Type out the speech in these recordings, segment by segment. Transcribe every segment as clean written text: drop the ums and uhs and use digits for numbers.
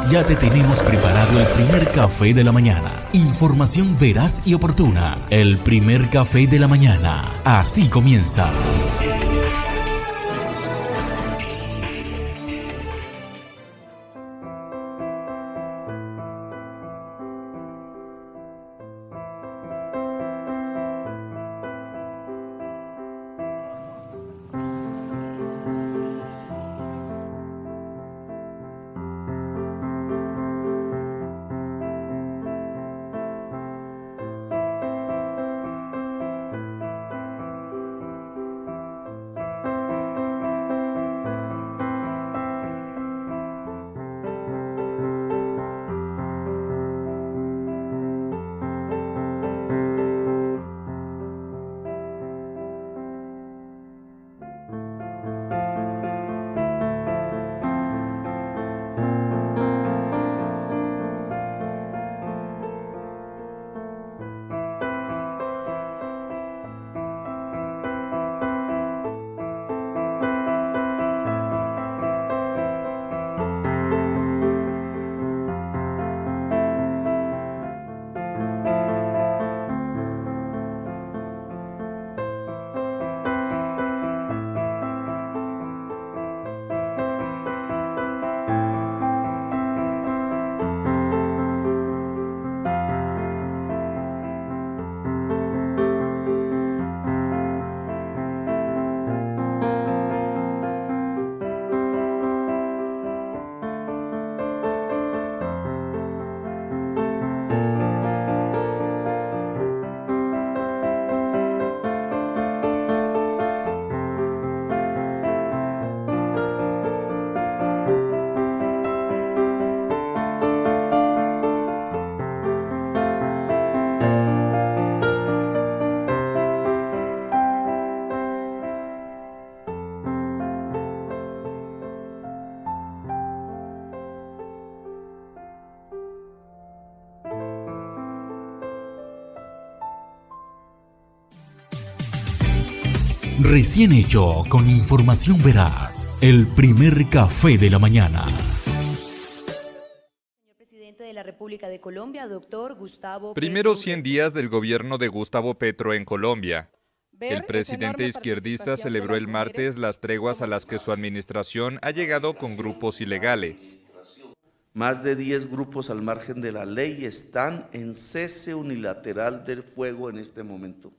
Ya te tenemos preparado el primer café de la mañana. Información veraz y oportuna. El primer café de la mañana. Así comienza. Recién hecho con información veraz. El primer café de la mañana. Señor presidente de la República de Colombia, doctor Gustavo Primeros 100 días del gobierno de Gustavo Petro en Colombia. El presidente izquierdista celebró el martes las treguas a las que su administración ha llegado con grupos ilegales. Más de 10 grupos al margen de la ley están en cese unilateral del fuego en este momento.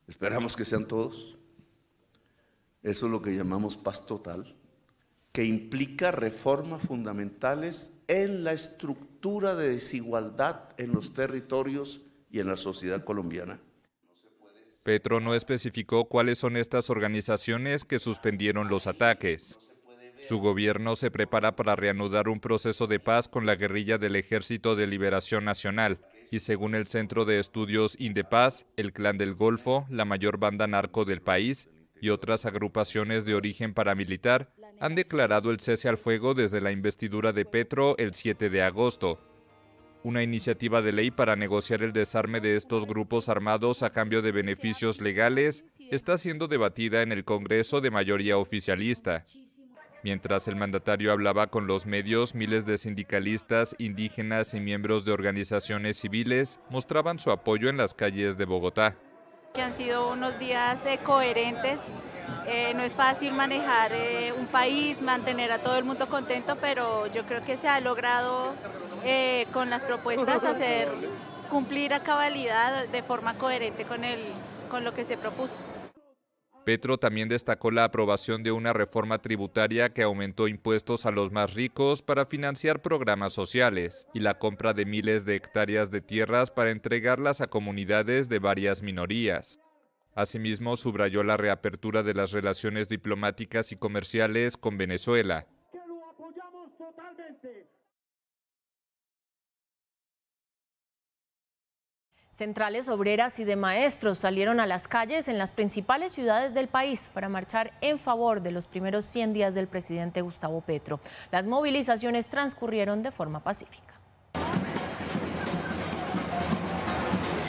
Esperamos que sean todos. Eso es lo que llamamos paz total, que implica reformas fundamentales en la estructura de desigualdad en los territorios y en la sociedad colombiana. Petro no especificó cuáles son estas organizaciones que suspendieron los ataques. Su gobierno se prepara para reanudar un proceso de paz con la guerrilla del Ejército de Liberación Nacional. Y según el Centro de Estudios Indepaz, el Clan del Golfo, la mayor banda narco del país y otras agrupaciones de origen paramilitar han declarado el cese al fuego desde la investidura de Petro el 7 de agosto. Una iniciativa de ley para negociar el desarme de estos grupos armados a cambio de beneficios legales está siendo debatida en el Congreso de mayoría oficialista. Mientras el mandatario hablaba con los medios, miles de sindicalistas, indígenas y miembros de organizaciones civiles mostraban su apoyo en las calles de Bogotá. Que han sido unos días coherentes. No es fácil manejar un país, mantener a todo el mundo contento, pero yo creo que se ha logrado con las propuestas hacer cumplir a cabalidad de forma coherente con lo que se propuso. Petro también destacó la aprobación de una reforma tributaria que aumentó impuestos a los más ricos para financiar programas sociales y la compra de miles de hectáreas de tierras para entregarlas a comunidades de varias minorías. Asimismo, subrayó la reapertura de las relaciones diplomáticas y comerciales con Venezuela. Que lo apoyamos totalmente. Centrales obreras y de maestros salieron a las calles en las principales ciudades del país para marchar en favor de los primeros 100 días del presidente Gustavo Petro. Las movilizaciones transcurrieron de forma pacífica.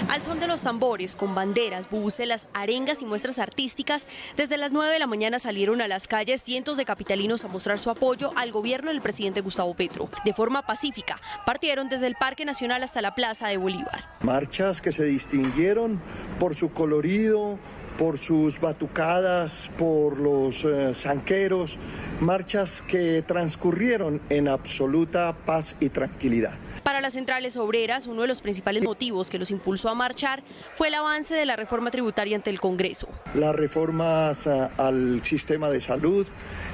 Al son de los tambores, con banderas, bubucelas, arengas y muestras artísticas, desde las 9 de la mañana salieron a las calles cientos de capitalinos a mostrar su apoyo al gobierno del presidente Gustavo Petro. De forma pacífica, partieron desde el Parque Nacional hasta la Plaza de Bolívar. Marchas que se distinguieron por su colorido, por sus batucadas, por los zanqueros, marchas que transcurrieron en absoluta paz y tranquilidad. Para las centrales obreras, uno de los principales motivos que los impulsó a marchar fue el avance de la reforma tributaria ante el Congreso. Las reformas al sistema de salud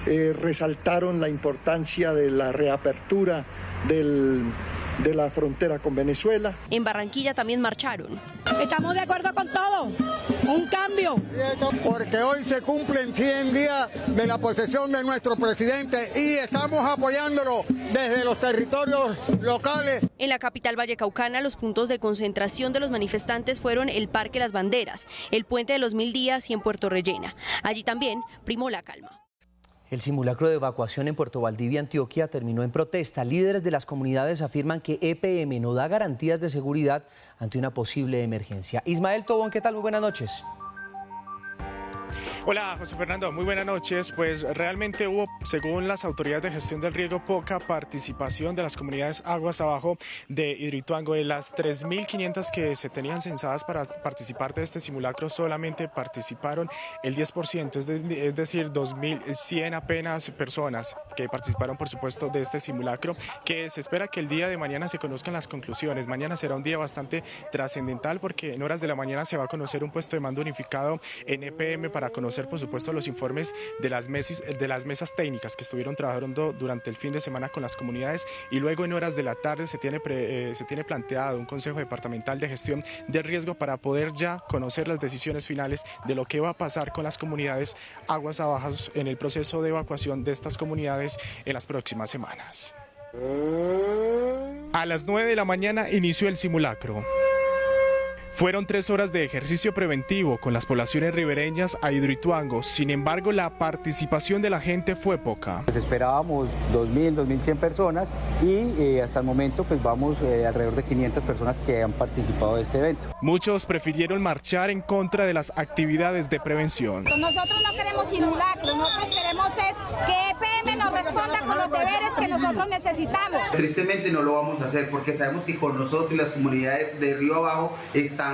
resaltaron la importancia de la reapertura de la frontera con Venezuela. En Barranquilla también marcharon. Estamos de acuerdo con todo, un cambio. Porque hoy se cumplen 100 días de la posesión de nuestro presidente y estamos apoyándolo desde los territorios locales. En la capital vallecaucana, los puntos de concentración de los manifestantes fueron el Parque Las Banderas, el Puente de los 1000 Días y en Puerto Rellena. Allí también primó la calma. El simulacro de evacuación en Puerto Valdivia, Antioquia, terminó en protesta. Líderes de las comunidades afirman que EPM no da garantías de seguridad ante una posible emergencia. Ismael Tobón, ¿qué tal? Muy buenas noches. Hola, José Fernando, muy buenas noches. Pues realmente hubo, según las autoridades de gestión del riego, poca participación de las comunidades aguas abajo de Hidroituango. De las 3.500 que se tenían censadas para participar de este simulacro, solamente participaron el 10%, es decir, 2.100 apenas personas que participaron, por supuesto, de este simulacro, que se espera que el día de mañana se conozcan las conclusiones. Mañana será un día bastante trascendental porque en horas de la mañana se va a conocer un puesto de mando unificado en EPM para conocer, por supuesto, los informes de las mesas técnicas que estuvieron trabajando durante el fin de semana con las comunidades, y luego en horas de la tarde se tiene planteado un consejo departamental de gestión de riesgo para poder ya conocer las decisiones finales de lo que va a pasar con las comunidades aguas abajo en el proceso de evacuación de estas comunidades en las próximas semanas. A las 9 de la mañana inició el simulacro. Fueron 3 horas de ejercicio preventivo con las poblaciones ribereñas a Hidroituango. Sin embargo, la participación de la gente fue poca. Pues esperábamos 2.000, 2.100 personas y hasta el momento pues vamos alrededor de 500 personas que han participado de este evento. Muchos prefirieron marchar en contra de las actividades de prevención. Nosotros no queremos simulacros, nosotros queremos es que EPM nos responda con los deberes que nosotros necesitamos. Tristemente no lo vamos a hacer porque sabemos que con nosotros y las comunidades de Río Abajo están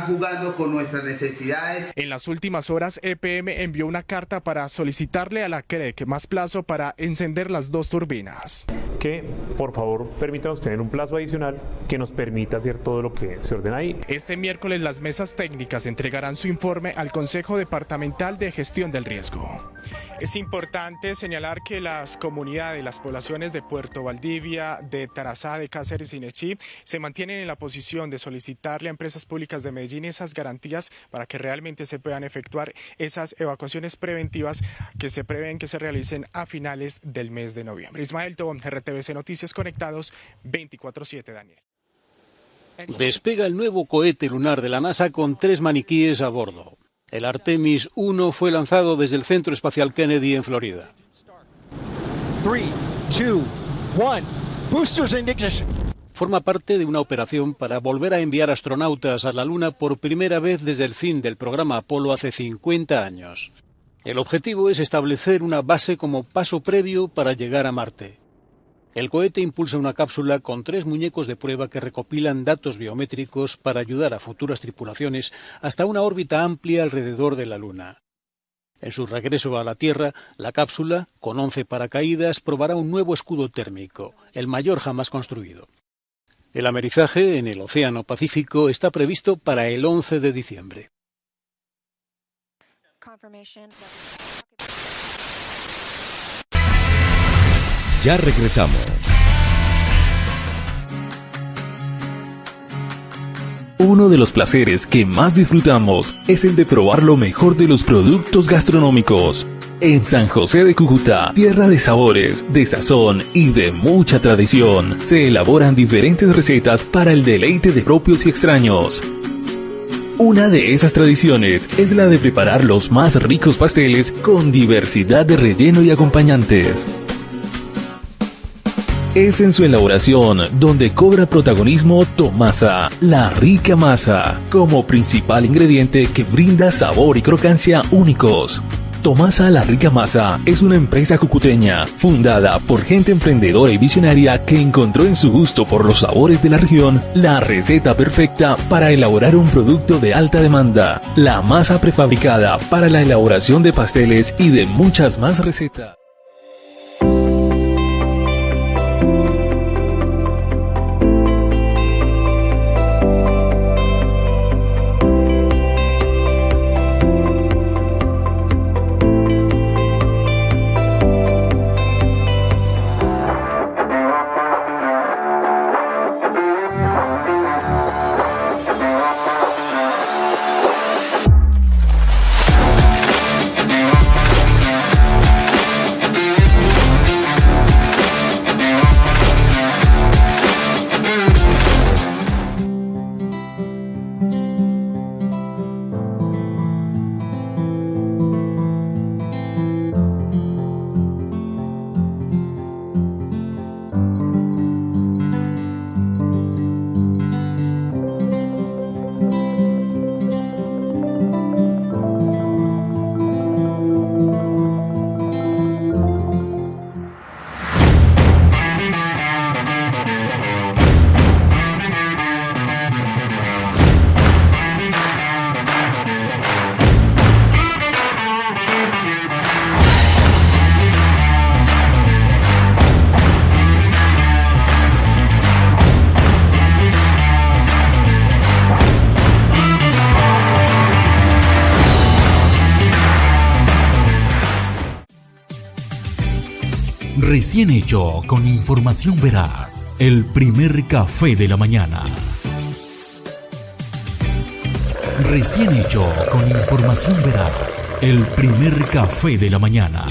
jugando con nuestras necesidades. En las últimas horas, EPM envió una carta para solicitarle a la CREC más plazo para encender las 2 turbinas. Que, por favor, permítanos tener un plazo adicional que nos permita hacer todo lo que se ordena ahí. Este miércoles las mesas técnicas entregarán su informe al Consejo Departamental de Gestión del Riesgo. Es importante señalar que las comunidades, las poblaciones de Puerto Valdivia, de Tarazá, de Cáceres y Nechí se mantienen en la posición de solicitarle a empresas públicas de Medellín esas garantías para que realmente se puedan efectuar esas evacuaciones preventivas que se prevén que se realicen a finales del mes de noviembre. Ismael Tobón, RTBC Noticias, conectados 24/7, Daniel. Despega el nuevo cohete lunar de la NASA con 3 maniquíes a bordo. El Artemis 1 fue lanzado desde el Centro Espacial Kennedy en Florida. 3, 2, 1. Boosters in ignition. Forma parte de una operación para volver a enviar astronautas a la Luna por primera vez desde el fin del programa Apolo hace 50 años. El objetivo es establecer una base como paso previo para llegar a Marte. El cohete impulsa una cápsula con 3 muñecos de prueba que recopilan datos biométricos para ayudar a futuras tripulaciones hasta una órbita amplia alrededor de la Luna. En su regreso a la Tierra, la cápsula, con 11 paracaídas, probará un nuevo escudo térmico, el mayor jamás construido. El amerizaje en el Océano Pacífico está previsto para el 11 de diciembre. Ya regresamos. Uno de los placeres que más disfrutamos es el de probar lo mejor de los productos gastronómicos. En San José de Cúcuta, tierra de sabores, de sazón y de mucha tradición, se elaboran diferentes recetas para el deleite de propios y extraños. Una de esas tradiciones es la de preparar los más ricos pasteles con diversidad de relleno y acompañantes. es en su elaboración donde cobra protagonismo Tomasa, la rica masa, como principal ingrediente que brinda sabor y crocancia únicos. Tomasa La Rica Masa es una empresa cucuteña fundada por gente emprendedora y visionaria que encontró en su gusto por los sabores de la región la receta perfecta para elaborar un producto de alta demanda, la masa prefabricada para la elaboración de pasteles y de muchas más recetas. Recién hecho con información veraz, el primer café de la mañana. Recién hecho con información veraz, el primer café de la mañana.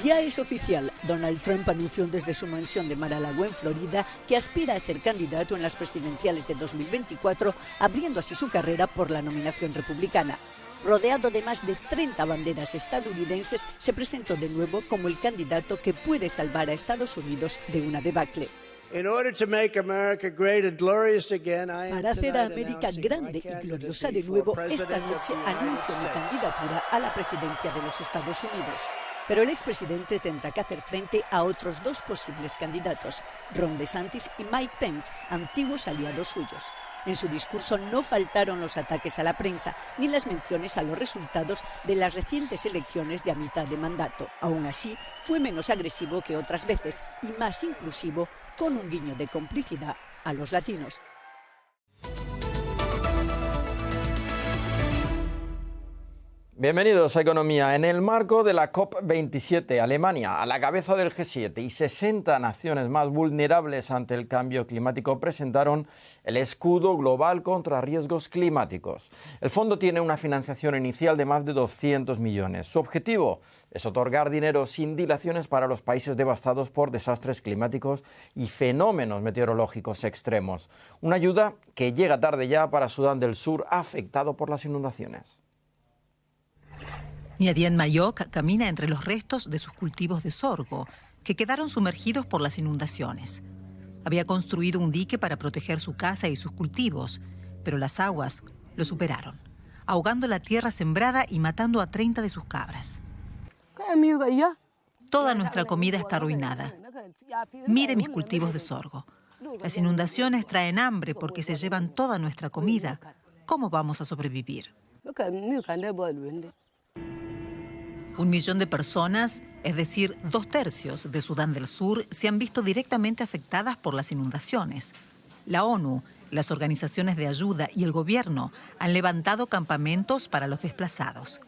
Ya es oficial, Donald Trump anunció desde su mansión de Mar-a-Lago en Florida que aspira a ser candidato en las presidenciales de 2024, abriendo así su carrera por la nominación republicana. Rodeado de más de 30 banderas estadounidenses, se presentó de nuevo como el candidato que puede salvar a Estados Unidos de una debacle. Para hacer a América grande y gloriosa de nuevo, esta noche anuncio mi candidatura a la presidencia de los Estados Unidos. Pero el expresidente tendrá que hacer frente a otros dos posibles candidatos, Ron DeSantis y Mike Pence, antiguos aliados suyos. En su discurso no faltaron los ataques a la prensa ni las menciones a los resultados de las recientes elecciones de a mitad de mandato. Aún así, fue menos agresivo que otras veces y más inclusivo, con un guiño de complicidad a los latinos. Bienvenidos a Economía. En el marco de la COP27, Alemania, a la cabeza del G7 y 60 naciones más vulnerables ante el cambio climático presentaron el escudo global contra riesgos climáticos. El fondo tiene una financiación inicial de más de 200 millones. Su objetivo es otorgar dinero sin dilaciones para los países devastados por desastres climáticos y fenómenos meteorológicos extremos. Una ayuda que llega tarde ya para Sudán del Sur, afectado por las inundaciones. Niadien Mayok camina entre los restos de sus cultivos de sorgo, que quedaron sumergidos por las inundaciones. Había construido un dique para proteger su casa y sus cultivos, pero las aguas lo superaron, ahogando la tierra sembrada y matando a 30 de sus cabras. Toda nuestra comida está arruinada. Mire mis cultivos de sorgo. Las inundaciones traen hambre porque se llevan toda nuestra comida. ¿Cómo vamos a sobrevivir? 1 millón de personas, es decir, 2/3 de Sudán del Sur, se han visto directamente afectadas por las inundaciones. La ONU, las organizaciones de ayuda y el gobierno han levantado campamentos para los desplazados.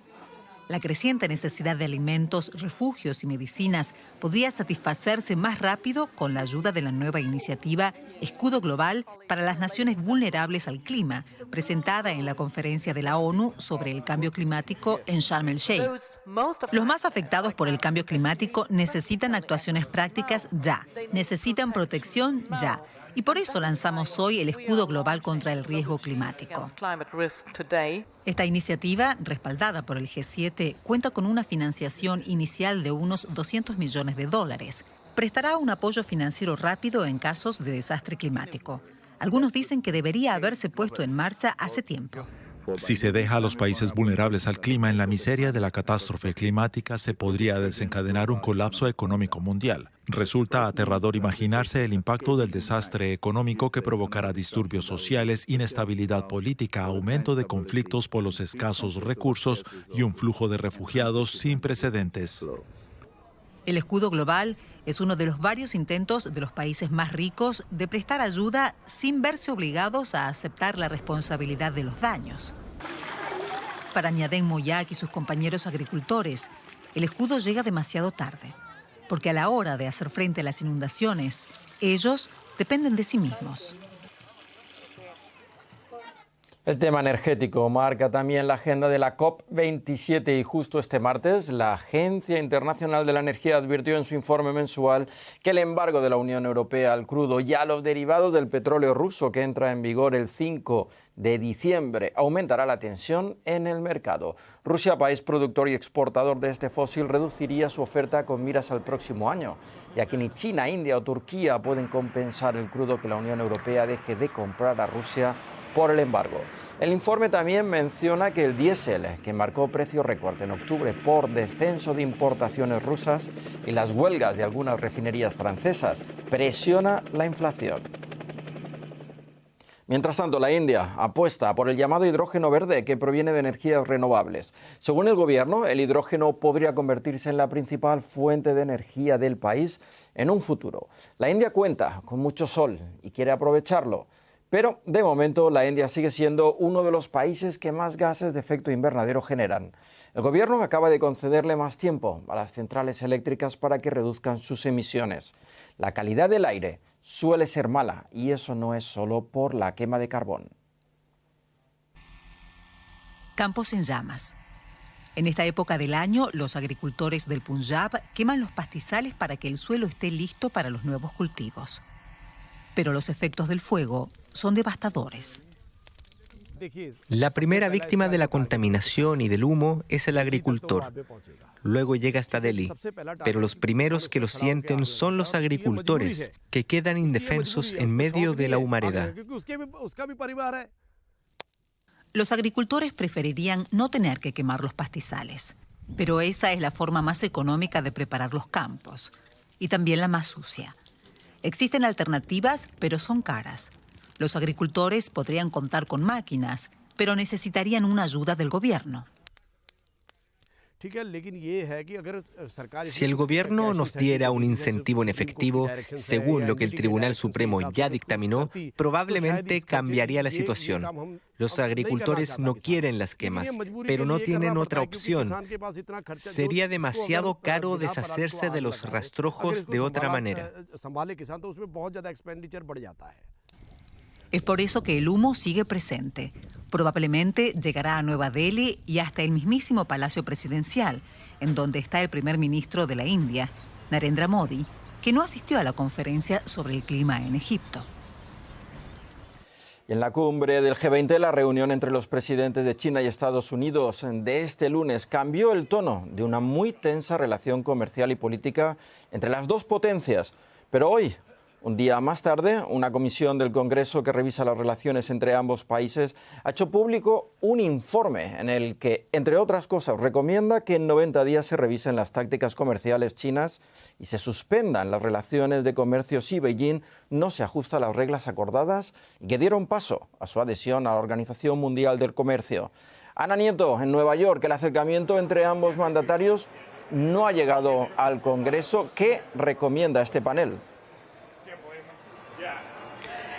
La creciente necesidad de alimentos, refugios y medicinas podría satisfacerse más rápido con la ayuda de la nueva iniciativa Escudo Global para las Naciones Vulnerables al Clima, presentada en la conferencia de la ONU sobre el cambio climático en Sharm el-Sheikh. Los más afectados por el cambio climático necesitan actuaciones prácticas ya, necesitan protección ya. Y por eso lanzamos hoy el Escudo Global contra el Riesgo Climático. Esta iniciativa, respaldada por el G7, cuenta con una financiación inicial de unos $200 millones, prestará un apoyo financiero rápido en casos de desastre climático. Algunos dicen que debería haberse puesto en marcha hace tiempo. Si se deja a los países vulnerables al clima en la miseria de la catástrofe climática, se podría desencadenar un colapso económico mundial. Resulta aterrador imaginarse el impacto del desastre económico que provocará disturbios sociales, inestabilidad política, aumento de conflictos por los escasos recursos y un flujo de refugiados sin precedentes. El escudo global es uno de los varios intentos de los países más ricos de prestar ayuda sin verse obligados a aceptar la responsabilidad de los daños. Para Nyadeng Moyak y sus compañeros agricultores, el escudo llega demasiado tarde, porque a la hora de hacer frente a las inundaciones, ellos dependen de sí mismos. El tema energético marca también la agenda de la COP27 y justo este martes la Agencia Internacional de la Energía advirtió en su informe mensual que el embargo de la Unión Europea al crudo y a los derivados del petróleo ruso que entra en vigor el 5 de diciembre aumentará la tensión en el mercado. Rusia, país productor y exportador de este fósil, reduciría su oferta con miras al próximo año, ya que ni China, India o Turquía pueden compensar el crudo que la Unión Europea deje de comprar a Rusia por el embargo. El informe también menciona que el diésel, que marcó precio récord en octubre por descenso de importaciones rusas y las huelgas de algunas refinerías francesas, presiona la inflación. Mientras tanto, la India apuesta por el llamado hidrógeno verde que proviene de energías renovables. Según el gobierno, el hidrógeno podría convertirse en la principal fuente de energía del país en un futuro. La India cuenta con mucho sol y quiere aprovecharlo. Pero, de momento, la India sigue siendo uno de los países que más gases de efecto invernadero generan. El gobierno acaba de concederle más tiempo a las centrales eléctricas para que reduzcan sus emisiones. La calidad del aire suele ser mala y eso no es solo por la quema de carbón. Campos en llamas. En esta época del año, los agricultores del Punjab queman los pastizales para que el suelo esté listo para los nuevos cultivos. Pero los efectos del fuego son devastadores. La primera víctima de la contaminación y del humo es el agricultor. Luego llega hasta Delhi, pero los primeros que lo sienten son los agricultores, que quedan indefensos en medio de la humareda. Los agricultores preferirían no tener que quemar los pastizales, pero esa es la forma más económica de preparar los campos, y también la más sucia. Existen alternativas, pero son caras. Los agricultores podrían contar con máquinas, pero necesitarían una ayuda del gobierno. Si el gobierno nos diera un incentivo en efectivo, según lo que el Tribunal Supremo ya dictaminó, probablemente cambiaría la situación. Los agricultores no quieren las quemas, pero no tienen otra opción. Sería demasiado caro deshacerse de los rastrojos de otra manera. Es por eso que el humo sigue presente. Probablemente llegará a Nueva Delhi y hasta el mismísimo Palacio Presidencial, en donde está el primer ministro de la India, Narendra Modi, que no asistió a la conferencia sobre el clima en Egipto. En la cumbre del G20, la reunión entre los presidentes de China y Estados Unidos de este lunes cambió el tono de una muy tensa relación comercial y política entre las dos potencias. Pero hoy, un día más tarde, una comisión del Congreso que revisa las relaciones entre ambos países ha hecho público un informe en el que, entre otras cosas, recomienda que en 90 días se revisen las tácticas comerciales chinas y se suspendan las relaciones de comercio si Beijing no se ajusta a las reglas acordadas y que dieron paso a su adhesión a la Organización Mundial del Comercio. Ana Nieto, en Nueva York, el acercamiento entre ambos mandatarios no ha llegado al Congreso. ¿Qué recomienda este panel?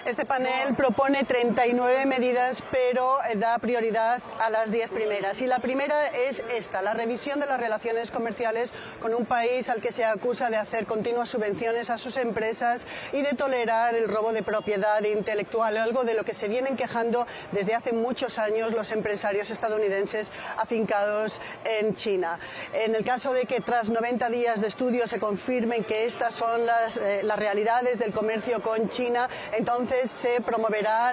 Este panel propone 39 medidas, pero da prioridad a las 10 primeras. Y la primera es esta, la revisión de las relaciones comerciales con un país al que se acusa de hacer continuas subvenciones a sus empresas y de tolerar el robo de propiedad intelectual, algo de lo que se vienen quejando desde hace muchos años los empresarios estadounidenses afincados en China. En el caso de que tras 90 días de estudio se confirmen que estas son las realidades del comercio con China, entonces que se promoverá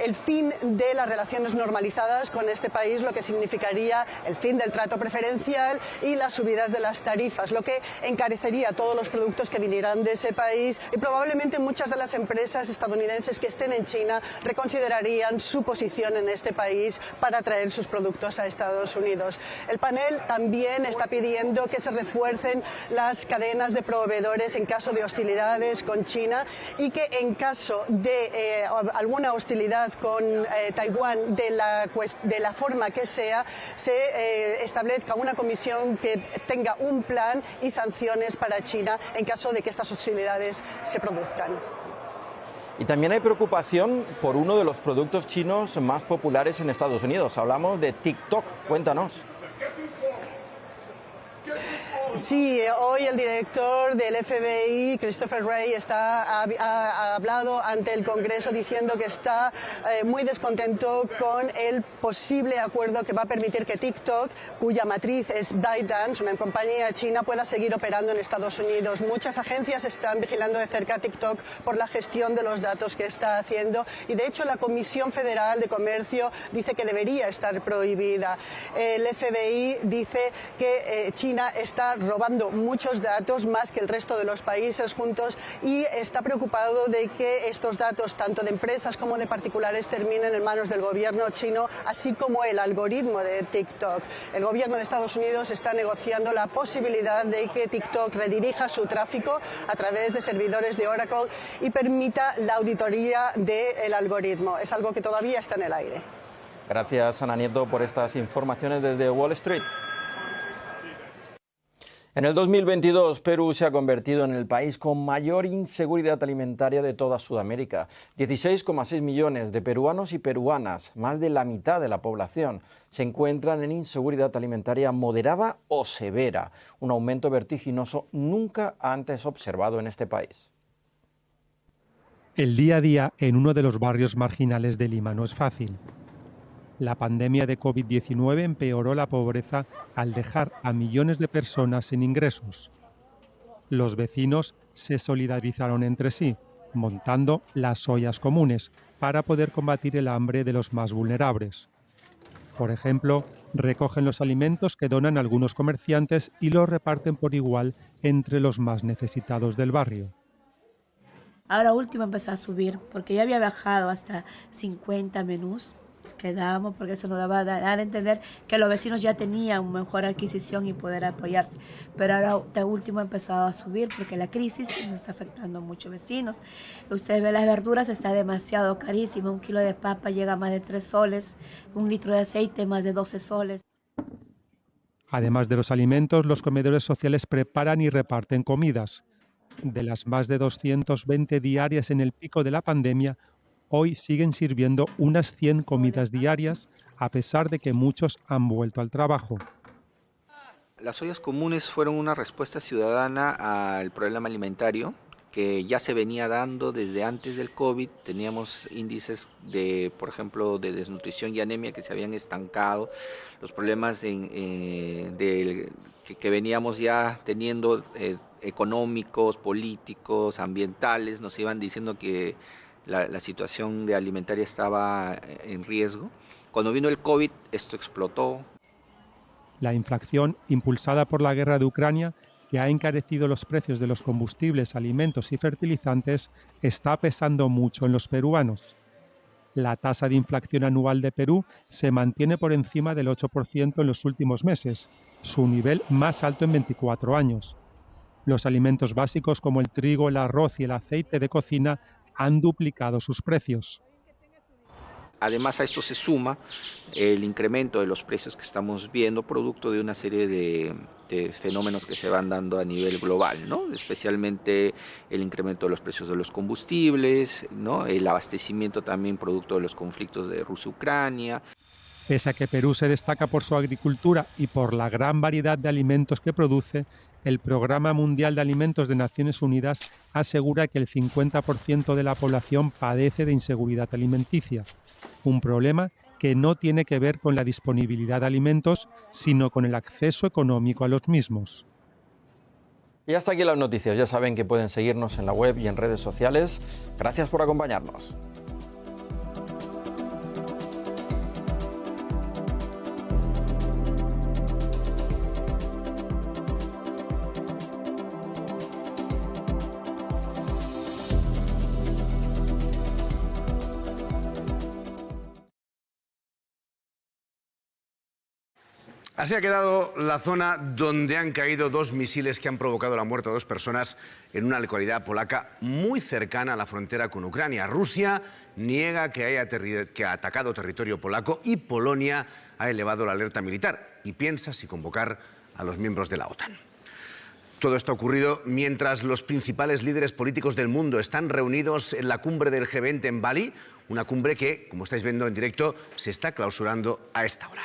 el fin de las relaciones normalizadas con este país, lo que significaría el fin del trato preferencial y las subidas de las tarifas, lo que encarecería todos los productos que vinieran de ese país, y probablemente muchas de las empresas estadounidenses que estén en China reconsiderarían su posición en este país para traer sus productos a Estados Unidos. El panel también está pidiendo que se refuercen las cadenas de proveedores en caso de hostilidades con China, y que en caso de alguna hostilidad con Taiwán, de la forma que sea, se establezca una comisión que tenga un plan y sanciones para China en caso de que estas hostilidades se produzcan. Y también hay preocupación por uno de los productos chinos más populares en Estados Unidos. Hablamos de TikTok. Cuéntanos. Sí, hoy el director del FBI, Christopher Wray, ha hablado ante el Congreso diciendo que está muy descontento con el posible acuerdo que va a permitir que TikTok, cuya matriz es ByteDance, una compañía china, pueda seguir operando en Estados Unidos. Muchas agencias están vigilando de cerca a TikTok por la gestión de los datos que está haciendo, y de hecho la Comisión Federal de Comercio dice que debería estar prohibida. El FBI dice que China está robando muchos datos, más que el resto de los países juntos, y está preocupado de que estos datos, tanto de empresas como de particulares, terminen en manos del gobierno chino, así como el algoritmo de TikTok. El gobierno de Estados Unidos está negociando la posibilidad de que TikTok redirija su tráfico a través de servidores de Oracle y permita la auditoría del algoritmo. Es algo que todavía está en el aire. Gracias, Ana Nieto, por estas informaciones desde Wall Street. En el 2022, Perú se ha convertido en el país con mayor inseguridad alimentaria de toda Sudamérica. 16,6 millones de peruanos y peruanas, más de la mitad de la población, se encuentran en inseguridad alimentaria moderada o severa, un aumento vertiginoso nunca antes observado en este país. El día a día en uno de los barrios marginales de Lima no es fácil. La pandemia de COVID-19 empeoró la pobreza al dejar a millones de personas sin ingresos. Los vecinos se solidarizaron entre sí, montando las ollas comunes para poder combatir el hambre de los más vulnerables. Por ejemplo, recogen los alimentos que donan algunos comerciantes y los reparten por igual entre los más necesitados del barrio. Ahora último empezó a subir, porque ya había bajado hasta 50 menús que dábamos, porque eso nos daba a dar a entender que los vecinos ya tenían mejor adquisición y poder apoyarse. Pero ahora de último ha empezado a subir porque la crisis nos está afectando a muchos vecinos. Ustedes ven, las verduras está demasiado carísimo. 1 kilo de papa llega a más de 3 soles, 1 litro de aceite más de 12 soles. Además de los alimentos, los comedores sociales preparan y reparten comidas. De las más de 220 diarias en el pico de la pandemia, hoy siguen sirviendo unas 100 comidas diarias, a pesar de que muchos han vuelto al trabajo. Las ollas comunes fueron una respuesta ciudadana al problema alimentario que ya se venía dando desde antes del COVID. Teníamos índices de, por ejemplo, de desnutrición y anemia que se habían estancado, los problemas que veníamos ya teniendo económicos, políticos, ambientales, nos iban diciendo que la situación de alimentaria estaba en riesgo. Cuando vino el COVID, esto explotó. La inflación, impulsada por la guerra de Ucrania, que ha encarecido los precios de los combustibles, alimentos y fertilizantes, está pesando mucho en los peruanos. La tasa de inflación anual de Perú se mantiene por encima del 8% en los últimos meses, su nivel más alto en 24 años. Los alimentos básicos como el trigo, el arroz y el aceite de cocina han duplicado sus precios. Además a esto se suma el incremento de los precios que estamos viendo, producto de una serie de fenómenos que se van dando a nivel global, ¿no? Especialmente el incremento de los precios de los combustibles, ¿no? El abastecimiento también producto de los conflictos de Rusia-Ucrania. Pese a que Perú se destaca por su agricultura y por la gran variedad de alimentos que produce, el Programa Mundial de Alimentos de Naciones Unidas asegura que el 50% de la población padece de inseguridad alimenticia, un problema que no tiene que ver con la disponibilidad de alimentos, sino con el acceso económico a los mismos. Y hasta aquí las noticias. Ya saben que pueden seguirnos en la web y en redes sociales. Gracias por acompañarnos. Así ha quedado la zona donde han caído 2 misiles que han provocado la muerte de 2 personas en una localidad polaca muy cercana a la frontera con Ucrania. Rusia niega que ha atacado territorio polaco y Polonia ha elevado la alerta militar y piensa si convocar a los miembros de la OTAN. Todo esto ha ocurrido mientras los principales líderes políticos del mundo están reunidos en la cumbre del G20 en Bali, una cumbre que, como estáis viendo en directo, se está clausurando a esta hora.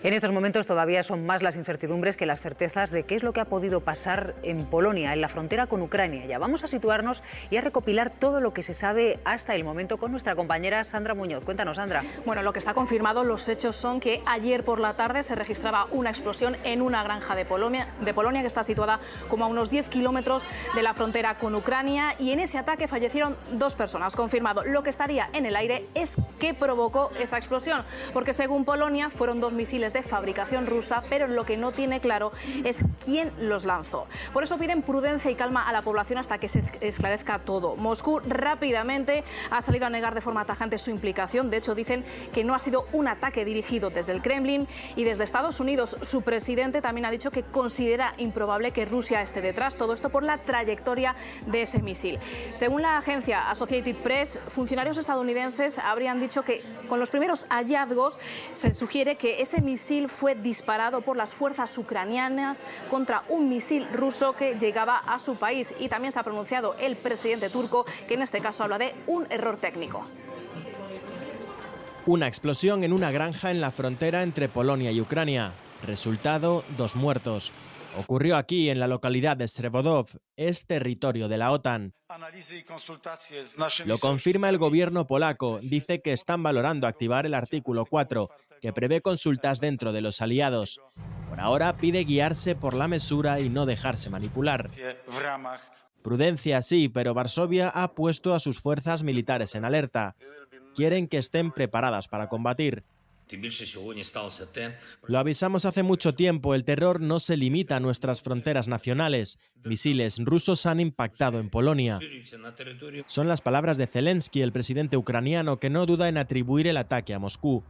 En estos momentos todavía son más las incertidumbres que las certezas de qué es lo que ha podido pasar en Polonia, en la frontera con Ucrania. Ya vamos a situarnos y a recopilar todo lo que se sabe hasta el momento con nuestra compañera Sandra Muñoz. Cuéntanos, Sandra. Bueno, lo que está confirmado, los hechos son que ayer por la tarde se registraba una explosión en una granja de Polonia que está situada como a unos 10 kilómetros de la frontera con Ucrania, y en ese ataque fallecieron 2 personas. Confirmado. Lo que estaría en el aire es qué provocó esa explosión, porque según Polonia fueron 2 misiles de fabricación rusa, pero lo que no tiene claro es quién los lanzó. Por eso piden prudencia y calma a la población hasta que se esclarezca todo. Moscú rápidamente ha salido a negar de forma tajante su implicación. De hecho, dicen que no ha sido un ataque dirigido desde el Kremlin, y desde Estados Unidos su presidente también ha dicho que considera improbable que Rusia esté detrás. Todo esto por la trayectoria de ese misil. Según la agencia Associated Press, funcionarios estadounidenses habrían dicho que con los primeros hallazgos se sugiere que ese misil fue disparado por las fuerzas ucranianas contra un misil ruso que llegaba a su país. Y también se ha pronunciado el presidente turco, que en este caso habla de un error técnico. Una explosión en una granja en la frontera entre Polonia y Ucrania. Resultado, 2 muertos. Ocurrió aquí, en la localidad de Srebodov, es territorio de la OTAN. Lo confirma el gobierno polaco. Dice que están valorando activar el artículo 4, que prevé consultas dentro de los aliados. Por ahora pide guiarse por la mesura y no dejarse manipular. Prudencia sí, pero Varsovia ha puesto a sus fuerzas militares en alerta. Quieren que estén preparadas para combatir. Lo avisamos hace mucho tiempo, el terror no se limita a nuestras fronteras nacionales. Misiles rusos han impactado en Polonia. Son las palabras de Zelensky, el presidente ucraniano, que no duda en atribuir el ataque a Moscú.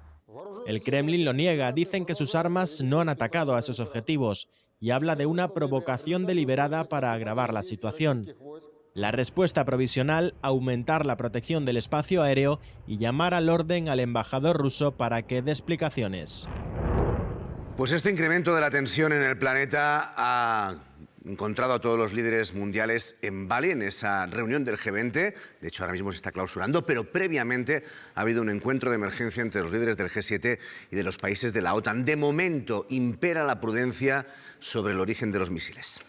El Kremlin lo niega, dicen que sus armas no han atacado a esos objetivos y habla de una provocación deliberada para agravar la situación. La respuesta provisional, aumentar la protección del espacio aéreo y llamar al orden al embajador ruso para que dé explicaciones. Pues este incremento de la tensión en el planeta ha encontrado a todos los líderes mundiales en Bali, en esa reunión del G20. De hecho, ahora mismo se está clausurando, pero previamente ha habido un encuentro de emergencia entre los líderes del G7 y de los países de la OTAN. De momento, impera la prudencia sobre el origen de los misiles.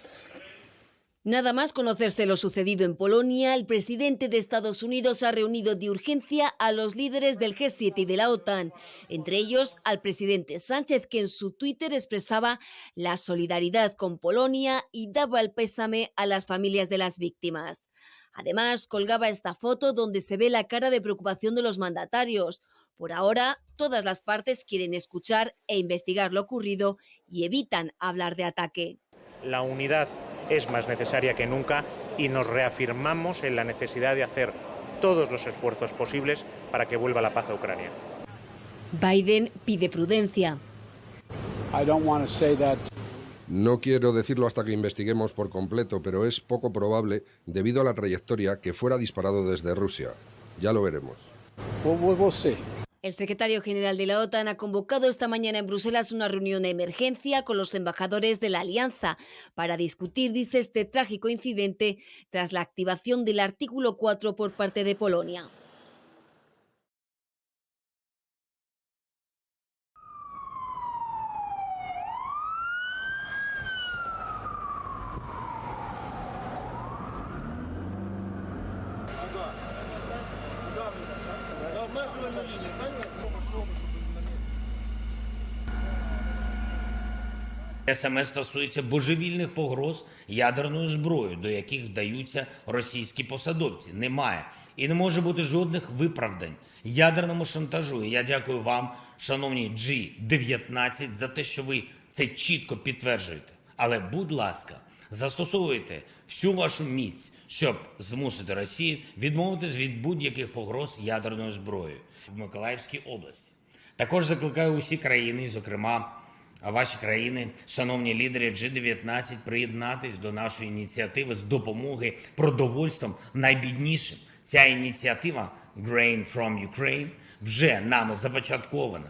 Nada más conocerse lo sucedido en Polonia, el presidente de Estados Unidos ha reunido de urgencia a los líderes del G7 y de la OTAN, entre ellos al presidente Sánchez, que en su Twitter expresaba la solidaridad con Polonia y daba el pésame a las familias de las víctimas. Además, colgaba esta foto donde se ve la cara de preocupación de los mandatarios. Por ahora, todas las partes quieren escuchar e investigar lo ocurrido y evitan hablar de ataque. La unidad es más necesaria que nunca y nos reafirmamos en la necesidad de hacer todos los esfuerzos posibles para que vuelva la paz a Ucrania. Biden pide prudencia. No quiero decirlo hasta que investiguemos por completo, pero es poco probable debido a la trayectoria que fuera disparado desde Rusia. Ya lo veremos. El secretario general de la OTAN ha convocado esta mañana en Bruselas una reunión de emergencia con los embajadores de la alianza para discutir, dice, este trágico incidente tras la activación del artículo 4 por parte de Polonia. СМС стосується божевільних погроз ядерною зброєю, до яких вдаються російські посадовці. Немає і не може бути жодних виправдань ядерному шантажу. І я дякую вам, шановні G19, за те, що ви це чітко підтверджуєте. Але, будь ласка, застосовуйте всю вашу міць, щоб змусити Росію відмовитись від будь-яких погроз ядерною зброєю в Миколаївській області. Також закликаю усі країни, зокрема ваші країни, шановні лідери G19, приєднатись до нашої ініціативи з допомоги продовольством найбіднішим. Ця ініціатива Grain from Ukraine вже нами започаткована.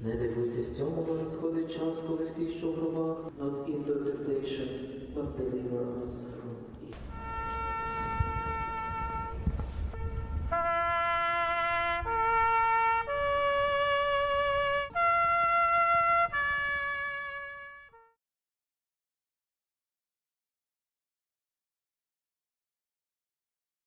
Не дивуйтесь цьому, бо надходить час, коли всі, що в гробах, not in the temptation, but deliver us.